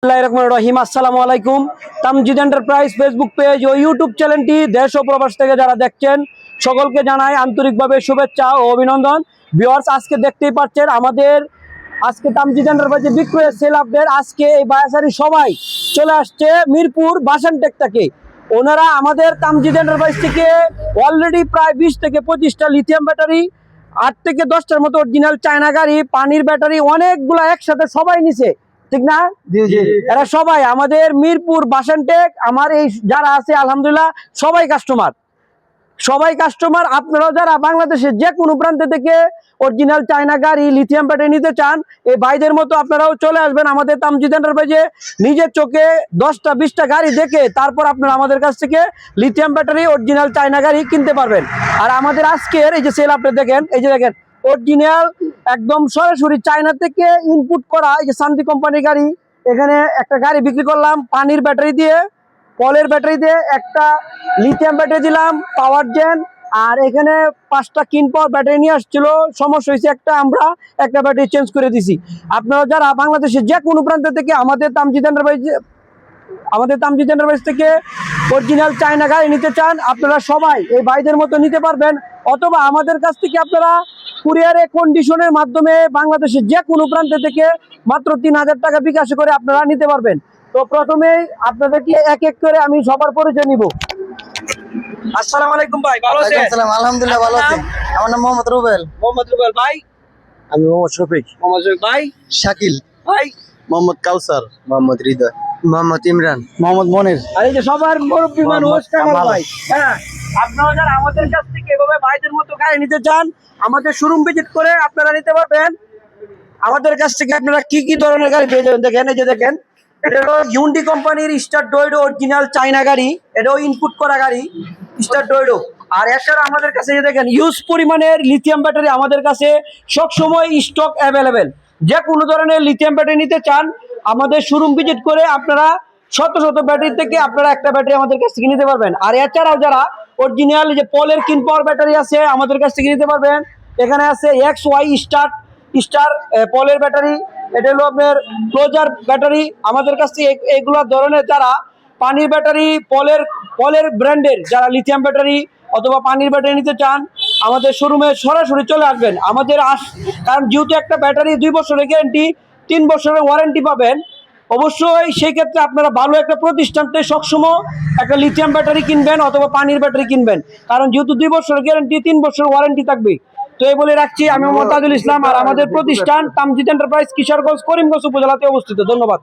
রহিম আসসালামু আলাইকুম। Tamjid enterprise Facebook page ও YouTube চ্যানেলটি দেশ ও প্রবাস থেকে যারা দেখছেন সকলকে জানাই আন্তরিকভাবে শুভেচ্ছা ও অভিনন্দন। ভিউয়ার্স, আজকে দেখতেই পাচ্ছেন আমাদের আজকে তামজিদ এন্টারপ্রাইজে বিক্রয়ের সেল আপডেট। আজকে এই বায়াসারি সবাই চলে আসছে মিরপুর বাসানটেক থেকে। ওনারা আমাদের তামজিদ এন্টারপ্রাইজ থেকে অলরেডি প্রায় 20 থেকে 25টা লিথিয়াম ব্যাটারি, 8 থেকে 10টার মতো অরিজিনাল চায়না গাড়ি, পানির ব্যাটারি অনেকগুলো একসাথে সবাই নিছে, ঠিক না? এরা সবাই আমাদের মিরপুর বাসানটেক, আমার এই যারা আছে আলহামদুলিল্লাহ সবাই কাস্টমার। আপনারাও যারা বাংলাদেশের যে কোনো প্রান্ত থেকে অরিজিনাল চায়না গাড়ি, লিথিয়াম ব্যাটারি নিতে চান, এই ভাইদের মতো আপনারাও চলে আসবেন আমাদের তামজিদ এন্টারপ্রাইজে। নিজের চোখে 10টা 20টা গাড়ি দেখে তারপর আপনারা আমাদের কাছ থেকে লিথিয়াম ব্যাটারি, অরিজিনাল চায়না গাড়ি কিনতে পারবেন। আর আমাদের আজকের এই যে সেল আপনি দেখেন, এই যে দেখেন অরিজিনাল একদম সরাসরি চায়না থেকে ইনপুট করা এই যে শান্তি কোম্পানির গাড়ি। এখানে একটা গাড়ি বিক্রি করলাম পানির ব্যাটারি দিয়ে, পলের ব্যাটারি দিয়ে, একটা লিথিয়াম ব্যাটারি দিলাম পাওয়ার জেন, আর এখানে 5টা কিন পাওয়ার ব্যাটারি নিয়ে আসছিল, সমস্যা হয়েছে একটা ব্যাটারি চেঞ্জ করে দিছি। আপনারা যারা বাংলাদেশের যে কোনো প্রান্ত থেকে আমাদের তামজিদ এন্টারপ্রাইজ থেকে অরিজিনাল চায়না গাড়ি নিতে চান, আপনারা সবাই এই ভাইদের মতো নিতে পারবেন, অথবা আমাদের কাছ থেকে আপনারা কুরিয়ারে কন্ডিশনের মাধ্যমে বাংলাদেশের যে কোনো প্রান্ত থেকে মাত্র 3000 টাকা বিকাশ করে আপনারা নিতে পারবেন। তো প্রথমেই আপনাদেরকে এক এক করে আমি সবার পরিচয় নিব। আসসালামু আলাইকুম ভাই, ভালো আছেন? আসসালাম, আলহামদুলিল্লাহ ভালো আছি। আমার নাম মোহাম্মদ রুবেল। মোহাম্মদ রুবেল ভাই। আমি মোহাম্মদ শফিক। মোহাম্মদ শফিক ভাই। শাকিল ভাই। মোহাম্মদ কাউসার। মোহাম্মদ হৃদয়। মোহাম্মদ ইমরান। মোহাম্মদ মনির। আর এই যে সবার মুরব্বী মানুষ কামাল ভাই। হ্যাঁ, আপনারা যারা আমাদের কাছ থেকে এভাবে ভাইদের মতো গাড়ি নিতে চান, আমাদের শোরুম ভিজিট করে আপনারা নিতে পারবেন। আমাদের কাছ থেকে আপনারা কি কি ধরনের গাড়ি পেয়ে যাবেন দেখেন, এই যে দেখেন এটা হলো হিউন্ডি কোম্পানির স্টার ডয়েডো অরিজিনাল চায়না গাড়ি, এটাও ইনপুট করা গাড়ি স্টার ডয়েডো। আর এছাড়া আমাদের কাছে যে দেখেন ইউজ পরিমাণের লিথিয়াম ব্যাটারি আমাদের কাছে সবসময় স্টক অ্যাভেলেবেল। যে কোনো ধরনের লিথিয়াম ব্যাটারি নিতে চান আমাদের শোরুম ভিজিট করে আপনারা শত শত ব্যাটারি থেকে আপনারা একটা ব্যাটারি আমাদের কাছ থেকে নিতে পারবেন। আর এছাড়াও যারা অরিজিনাল যে পলের কিন পাওয়ার ব্যাটারি আছে আমাদের কাছ থেকে নিতে পারবেন। এখানে আছে XY স্টার পলের ব্যাটারি, এটা হলো আপনার ক্লোজার ব্যাটারি। আমাদের কাছ থেকে এগুলো ধরনের যারা পানির ব্যাটারি, পলের ব্র্যান্ডের যারা লিথিয়াম ব্যাটারি অথবা পানির ব্যাটারি নিতে চান আমাদের শোরুমে সরাসরি চলে আসবেন। কারণ যেহেতু একটা ব্যাটারি 2 বছরের গ্যারান্টি, 3 বছরের ওয়ারেন্টি পাবেন, অবশ্যই সেই ক্ষেত্রে আপনারা ভালো একটা প্রতিষ্ঠান থেকে সবসময় একটা লিথিয়াম ব্যাটারি কিনবেন অথবা পানির ব্যাটারি কিনবেন, কারণ যেহেতু 2 বছরের গ্যারান্টি, 3 বছরের ওয়ারেন্টি থাকবে। তো এই বলে রাখছি, আমি মোহাম্মদ তাজুল ইসলাম, আর আমাদের প্রতিষ্ঠান তামজিদ এন্টারপ্রাইজ কিশোরগঞ্জ করিমগঞ্জ উপজেলাতে অবস্থিত। ধন্যবাদ।